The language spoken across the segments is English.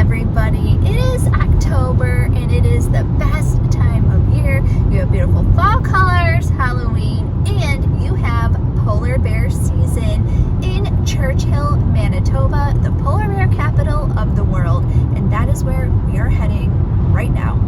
everybody. It is October and it is the best time of year. You have beautiful fall colors, Halloween, and you have polar bear season in Churchill, Manitoba, the polar bear capital of the world. And that is where we are heading right now.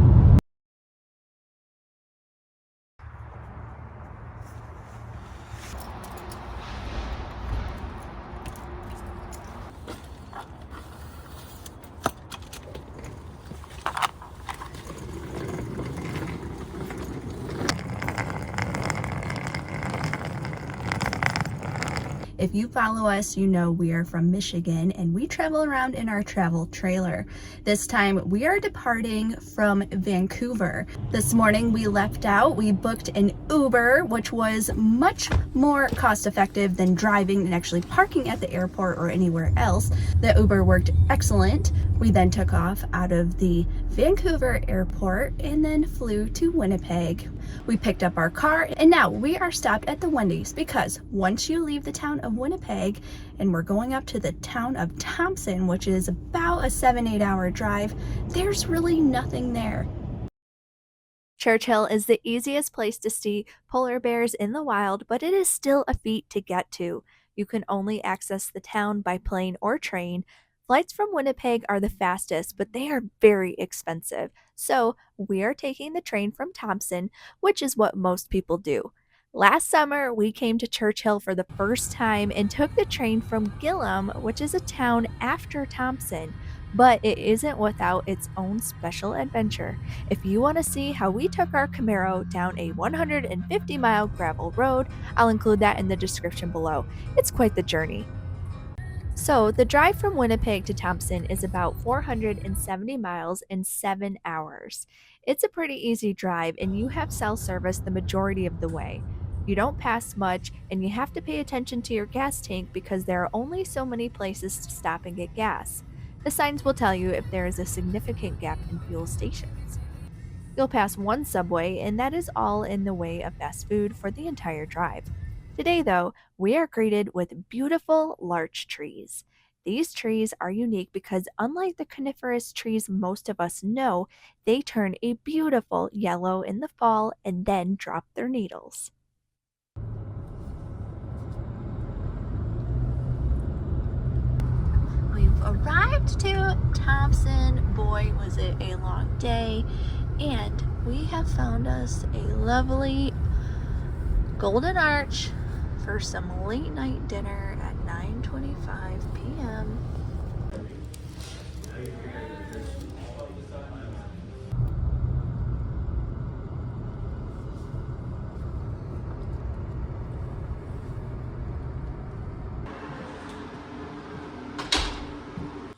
If you follow us, you know we are from Michigan and we travel around in our travel trailer. This time we are departing from Vancouver. This morning we left out, we booked an Uber, which was much more cost effective than driving and actually parking at the airport or anywhere else. The Uber worked excellent. We then took off out of the Vancouver airport and then flew to Winnipeg. We picked up our car and now we are stopped at the Wendy's because once you leave the town of Winnipeg and we're going up to the town of Thompson, which is about a 7-8 hour drive, there's really nothing there. Churchill is the easiest place to see polar bears in the wild, but it is still a feat to get to. You can only access the town by plane or train. Flights from Winnipeg are the fastest, but they are very expensive. So we are taking the train from Thompson, which is what most people do. Last summer, we came to Churchill for the first time and took the train from Gillam, which is a town after Thompson. But it isn't without its own special adventure. If you want to see how we took our Camaro down a 150-mile gravel road, I'll include that in the description below. It's quite the journey. So the drive from Winnipeg to Thompson is about 470 miles in 7 hours. It's a pretty easy drive and you have cell service the majority of the way. You don't pass much and you have to pay attention to your gas tank because there are only so many places to stop and get gas. The signs will tell you if there is a significant gap in fuel stations. You'll pass one Subway and that is all in the way of fast food for the entire drive. Today, though, we are greeted with beautiful larch trees. These trees are unique because unlike the coniferous trees most of us know, they turn a beautiful yellow in the fall and then drop their needles. We've arrived to Thompson. Boy, was it a long day. And we have found us a lovely Golden Arch for some late night dinner at 9:25 p.m.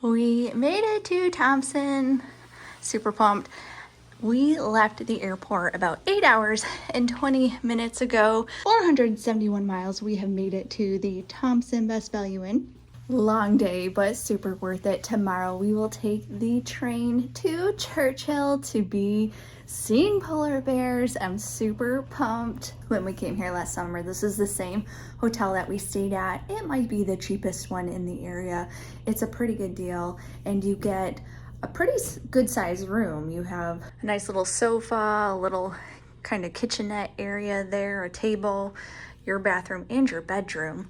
We made it to Thompson. Super pumped. We left the airport about 8 hours and 20 minutes ago. 471 miles. We have made it to the Thompson Best Value Inn. Long day, but super worth it. Tomorrow we will take the train to Churchill to be seeing polar bears. I'm super pumped. When we came here last summer, this is the same hotel that we stayed at. It might be the cheapest one in the area. It's a pretty good deal and you get a pretty good sized room. You have a nice little sofa, a little kind of kitchenette area there, a table, your bathroom and your bedroom.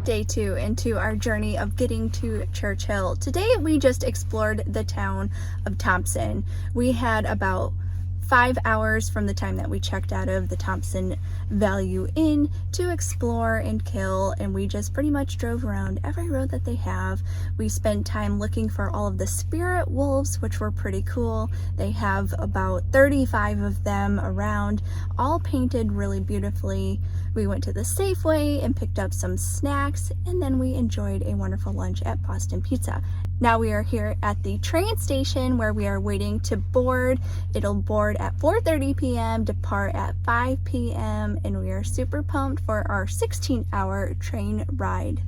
Day 2 into our journey of getting to Churchill. Today we just explored the town of Thompson. We had about 5 hours from the time that we checked out of the Thompson Value Inn to explore and kill, and we just pretty much drove around every road that they have. We spent time looking for all of the spirit wolves, which were pretty cool. They have about 35 of them around, all painted really beautifully. We went to the Safeway and picked up some snacks, and then we enjoyed a wonderful lunch at Boston Pizza. Now we are here at the train station where we are waiting to board. It'll board at 4:30 p.m., depart at 5 p.m., and we are super pumped for our 16-hour train ride.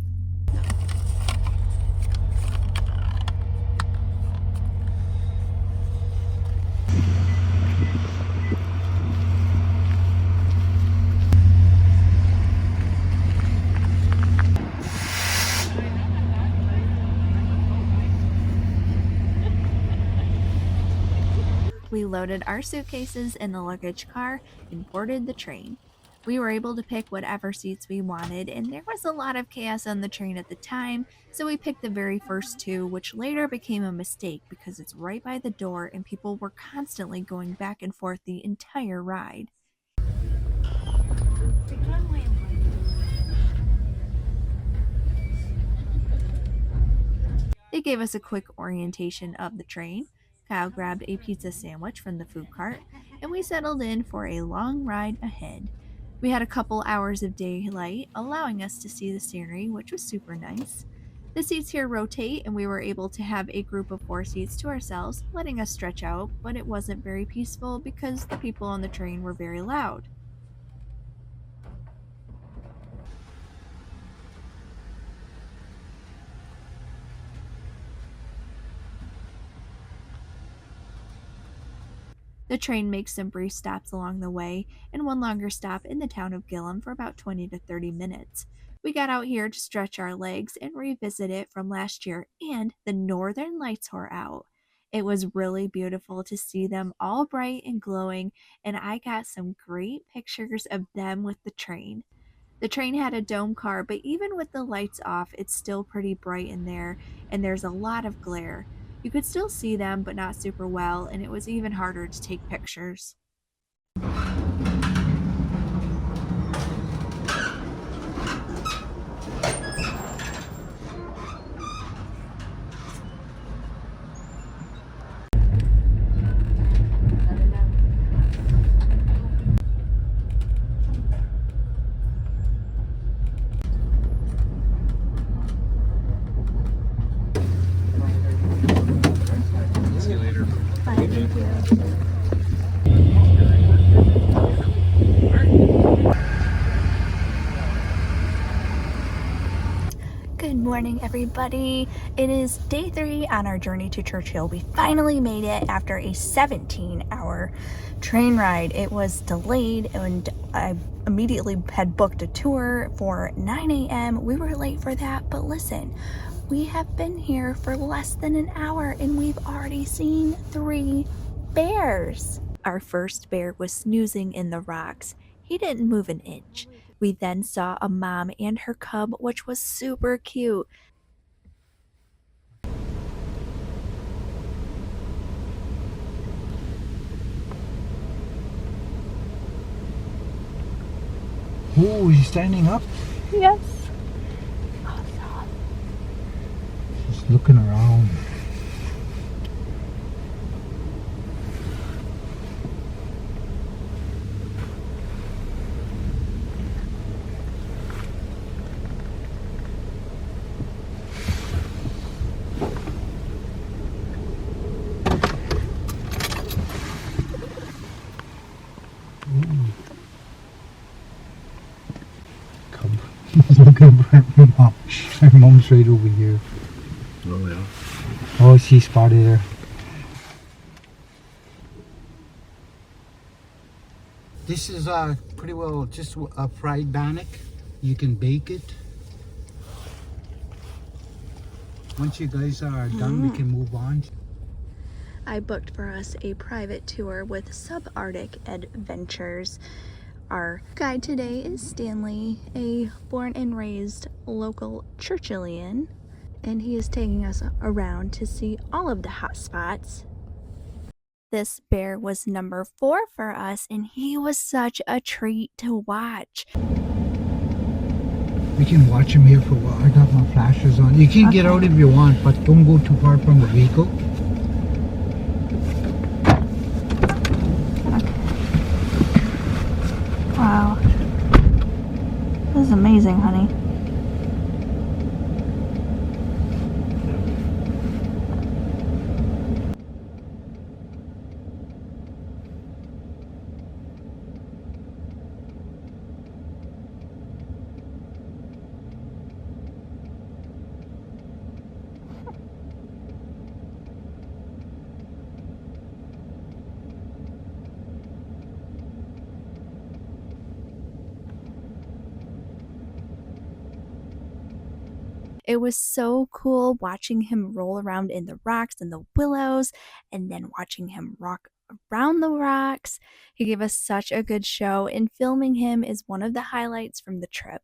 We loaded our suitcases in the luggage car and boarded the train. We were able to pick whatever seats we wanted, and there was a lot of chaos on the train at the time, so we picked the very first two, which later became a mistake because it's right by the door and people were constantly going back and forth the entire ride. They gave us a quick orientation of the train. Kyle grabbed a pizza sandwich from the food cart, and we settled in for a long ride ahead. We had a couple hours of daylight, allowing us to see the scenery, which was super nice. The seats here rotate, and we were able to have a group of 4 seats to ourselves, letting us stretch out, but it wasn't very peaceful because the people on the train were very loud. The train makes some brief stops along the way, and one longer stop in the town of Gillum for about 20 to 30 minutes. We got out here to stretch our legs and revisit it from last year, and the northern lights were out. It was really beautiful to see them all bright and glowing, and I got some great pictures of them with the train. The train had a dome car, but even with the lights off, it's still pretty bright in there, and there's a lot of glare. You could still see them, but not super well, and it was even harder to take pictures. See you later. Bye, thank you. Good morning, everybody. It is day 3 on our journey to Churchill. We finally made it after a 17-hour train ride. It was delayed, and I immediately had booked a tour for 9 a.m. We were late for that, but listen, we have been here for less than an hour, and we've already seen 3 bears. Our first bear was snoozing in the rocks. He didn't move an inch. We then saw a mom and her cub, which was super cute. Oh, he's standing up. Yes. Just looking around. Cub. Looking for her mom. Her mom's right over here. Oh yeah. Oh, she spotted her. This is pretty well just a fried bannock. You can bake it. Once you guys are done, we can move on. I booked for us a private tour with Subarctic Adventures. Our guide today is Stanley, a born and raised local Churchillian, and he is taking us around to see all of the hot spots. This bear was number 4 for us, and he was such a treat to watch. We can watch him here for a while. I got my flashers on. You can get out if you want, but don't go too far from the vehicle. Wow. This is amazing, honey. It was so cool watching him roll around in the rocks and the willows, and then watching him around the rocks. He gave us such a good show, and filming him is one of the highlights from the trip.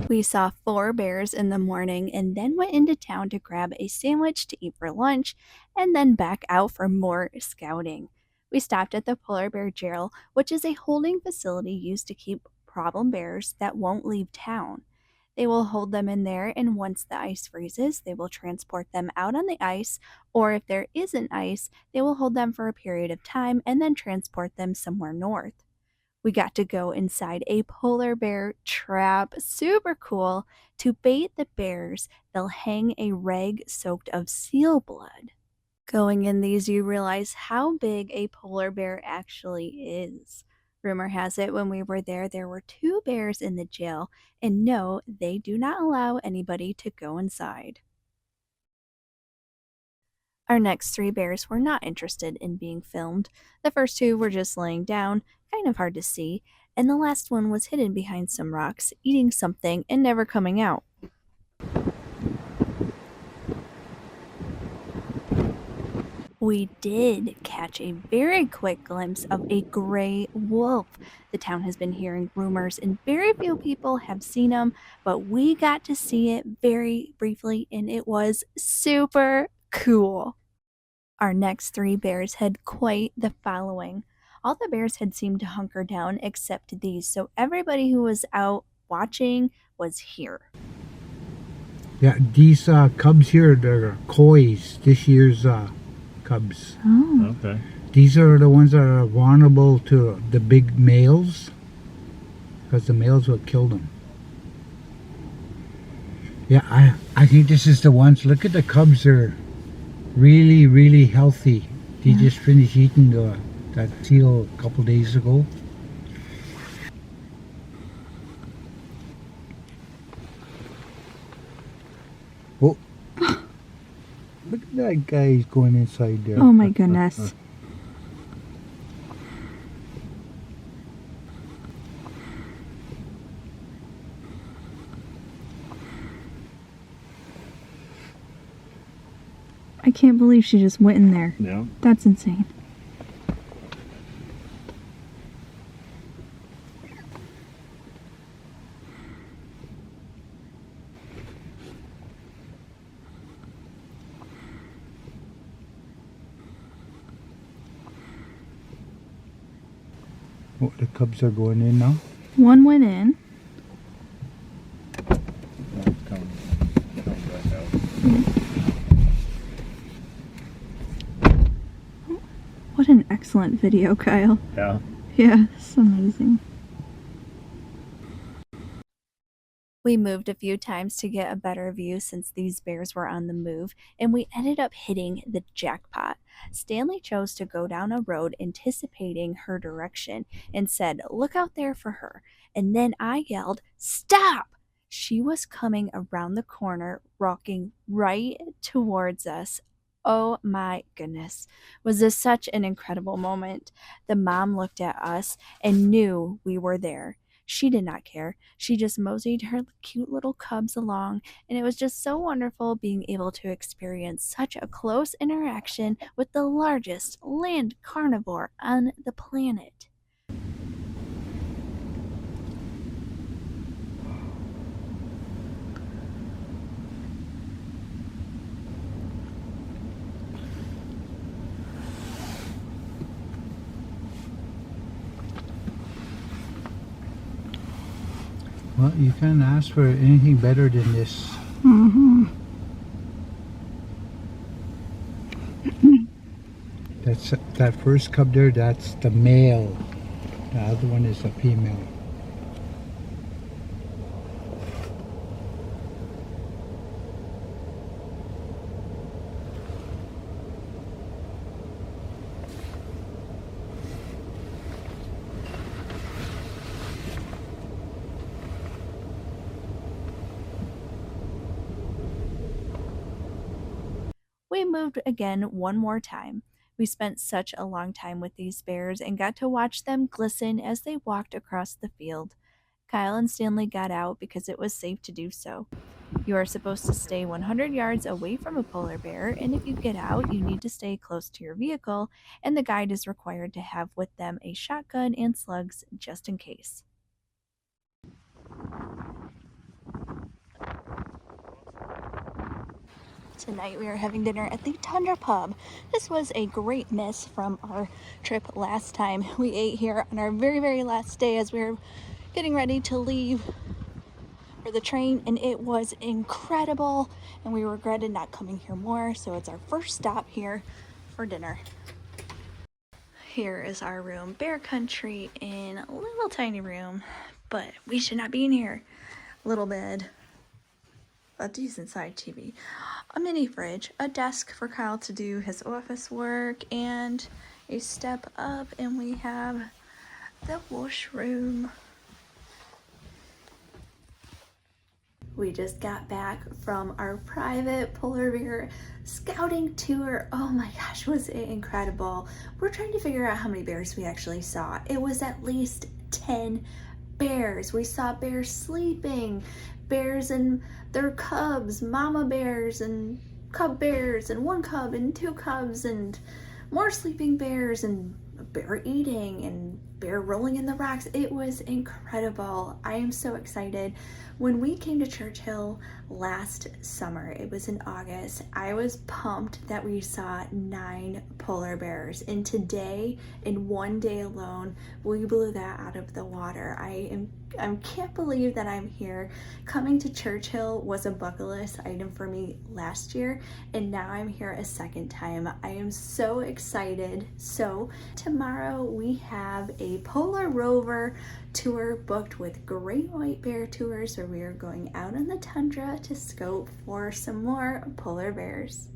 We saw 4 bears in the morning and then went into town to grab a sandwich to eat for lunch and then back out for more scouting. We stopped at the polar bear jail, which is a holding facility used to keep problem bears that won't leave town. They will hold them in there, and once the ice freezes, they will transport them out on the ice, or if there isn't ice, they will hold them for a period of time and then transport them somewhere north. We got to go inside a polar bear trap, super cool. To bait the bears, they'll hang a rag soaked of seal blood. Going in these, you realize how big a polar bear actually is. Rumor has it when we were there were 2 bears in the jail, and no, they do not allow anybody to go inside. Our next 3 bears were not interested in being filmed. The first 2 were just laying down, kind of hard to see, and the last one was hidden behind some rocks, eating something and never coming out. We did catch a very quick glimpse of a gray wolf. The town has been hearing rumors and very few people have seen him, but we got to see it very briefly and it was super cool. Our next 3 bears had quite the following. All the bears had seemed to hunker down except these, so everybody who was out watching was here. Yeah, these cubs here, they're kois, this year's cubs. Oh. Okay. These are the ones that are vulnerable to the big males, because the males will kill them. Yeah, I think this is the ones. Look at the cubs, they're really healthy. They just finished eating that seal a couple days ago. Oh, look at that guy, he's going inside there. Oh my goodness. I can't believe she just went in there. Yeah. That's insane. Oh, the cubs are going in now. One went in. Come back out. What an excellent video, Kyle. Yeah. Yeah, it's amazing. We moved a few times to get a better view since these bears were on the move, and we ended up hitting the jackpot. Stanley chose to go down a road anticipating her direction and said, "Look out there for her." And then I yelled, "Stop!" She was coming around the corner, rocking right towards us. Oh my goodness. Was this such an incredible moment? The mom looked at us and knew we were there. She did not care. She just moseyed her cute little cubs along, and it was just so wonderful being able to experience such a close interaction with the largest land carnivore on the planet. Well, you can't ask for anything better than this. Mm-hmm. That's that first cub there. That's the male. The other one is the female. We moved again one more time. We spent such a long time with these bears and got to watch them glisten as they walked across the field. Kyle and Stanley got out because it was safe to do so. You are supposed to stay 100 yards away from a polar bear, and if you get out, you need to stay close to your vehicle, and the guide is required to have with them a shotgun and slugs just in case. Tonight we are having dinner at the Tundra Pub. This was a great miss from our trip last time. We ate here on our very last day as we were getting ready to leave for the train, and it was incredible, and we regretted not coming here more, so it's our first stop here for dinner. Here is our room. Bear country in a little tiny room, but we should not be in here. Little bed, a decent sized TV, a mini fridge, a desk for Kyle to do his office work, and a step up, and we have the washroom. We just got back from our private polar bear scouting tour. Oh my gosh, was it incredible. We're trying to figure out how many bears we actually saw. It was at least 10 bears. We saw bears sleeping, bears and their cubs, mama bears and cub bears, and one cub and two cubs, and more sleeping bears, and bear eating, and bear rolling in the rocks. It was incredible. I am so excited. When we came to Churchill last summer, it was in August, I was pumped that we saw 9 polar bears, and today, in one day alone, we blew that out of the water. I can't believe that I'm here. Coming to Churchill was a bucket list item for me last year, and now I'm here a second time. I am so excited. So tomorrow we have a polar rover tour booked with Great White Bear Tours, where we are going out in the tundra to scope for some more polar bears.